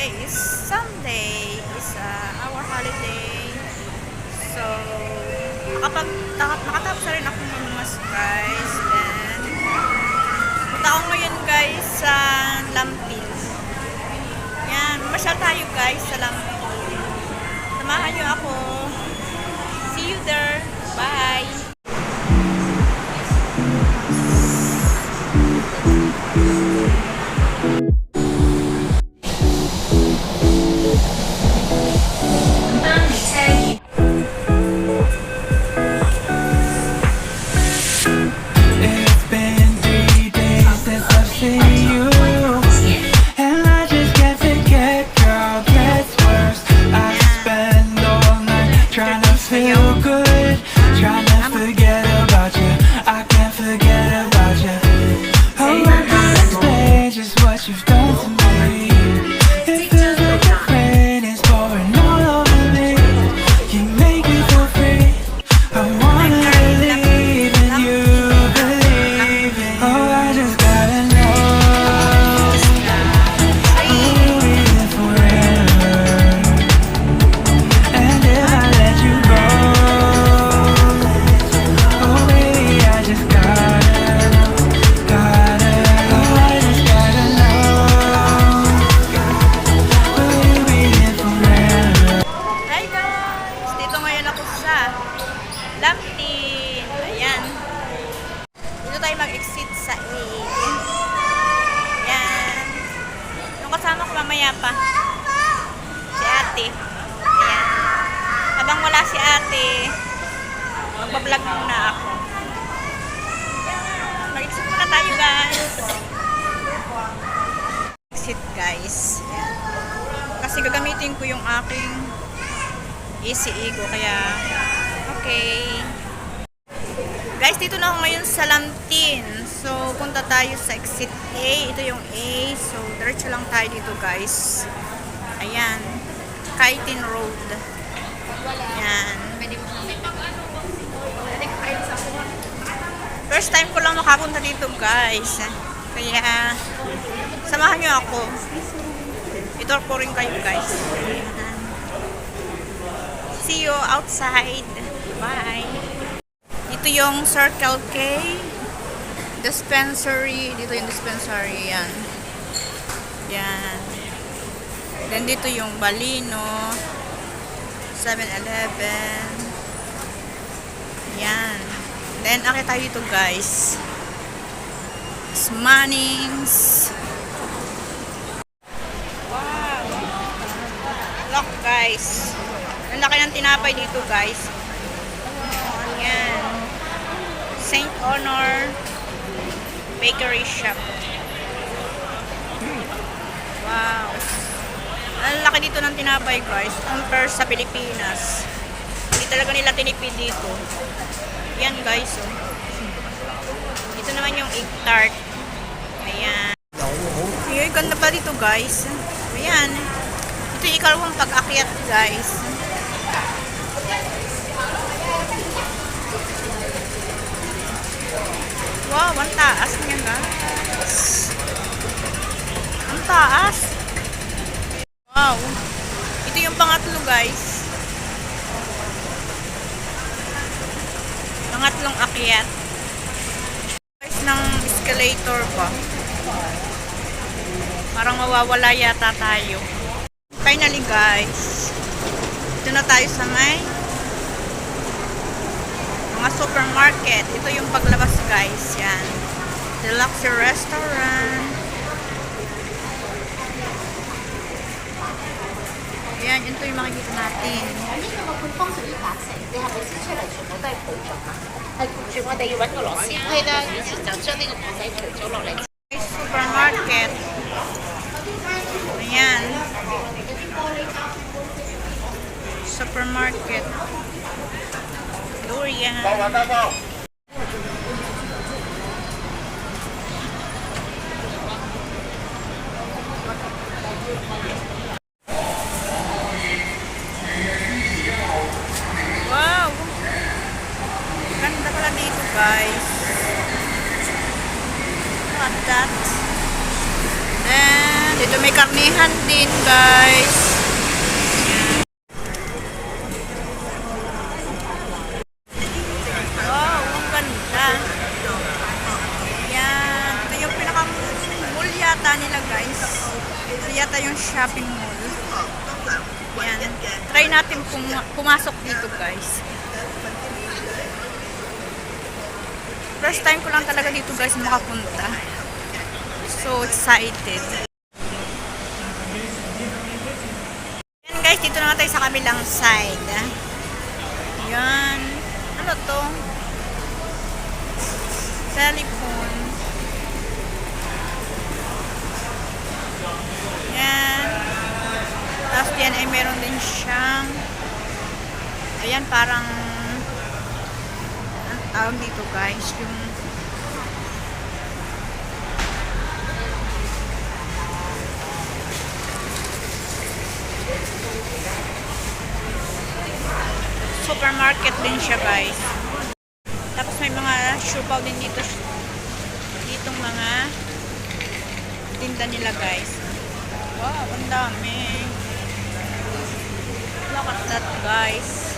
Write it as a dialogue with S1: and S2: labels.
S1: today is Sunday, is our holiday. So, nakatapos na rin ako magmas guys. Then, punta ako ngayon guys sa Lampin. Yan, masyal tayo guys sa Lampin. Samahan nyo ako. See you there. Bye! Lampin. Ayan. Dito tayo mag-exit sa A. Ayan. Yung kasama ko mamaya pa. Si ate. Ayan. Habang wala si ate, magbablog muna ako. Mag-exit muna tayo guys. Exit guys. Ayan. Kasi gagamitin ko yung aking Easy Ego. Kaya okay. Guys, dito na ako ngayon sa Lampin. So, punta tayo sa exit A. Ito yung A. So, diretso lang tayo dito, guys. Ayan. Kaitin Road. Ayan. First time ko lang makapunta dito, guys. Kaya, samahan nyo ako. Ito ko rin kayo, guys. See you outside. Bye. Dito yung Circle K dispensary. Dito yung dispensary. Yan. Yan. Then dito yung Balino 7-Eleven. Yan. Then akit tayo dito guys. Mannings. Wow. Look guys. Ang laki ng tinapay dito guys. Ayan. St. Honor Bakery Shop. Wow. Ang laki dito ng tinapay guys. Compare sa Pilipinas. Hindi talaga nila tinipid dito. Ayan guys. Oh. Ito naman yung egg tart. Ayan. Ayan, ganda pa dito guys. Ayan. Ito yung ikalawang pag-akyat guys. Wow, ang taas niya guys. Ang taas. Wow. Ito yung pangatlo guys. Pangatlong akyat. Guys, ng escalator pa. Parang mawawala yata tayo. Finally guys. Ito na tayo sa may mga supermarket. Ito yung paglabas guys. Yan. Deluxe restaurant. Yan. Ito yung makikita natin. Supermarket. Ayan. Supermarket. Durian. Wow. Ganda pala dito, guys. Look at that. Then Dito may karnihan din, guys. Wow, ang ganda. Yan. Ito yung pinaka-mall yata nila, guys. Ito yata yung shopping mall. Yan. Try natin pumasok dito, guys. First time ko lang talaga dito, guys, makapunta. So excited. Yan, guys, dito na tayo sa kabilang side. Yan. Ano to? Telephone. Yan. Tapos yan ay meron din siyang ayan, parang ang tawag dito, guys, yung supermarket din siya, guys. Tapos may mga siopaw din dito. Ditong mga tinda nila, guys. Wow, ang dami. Look at that, guys.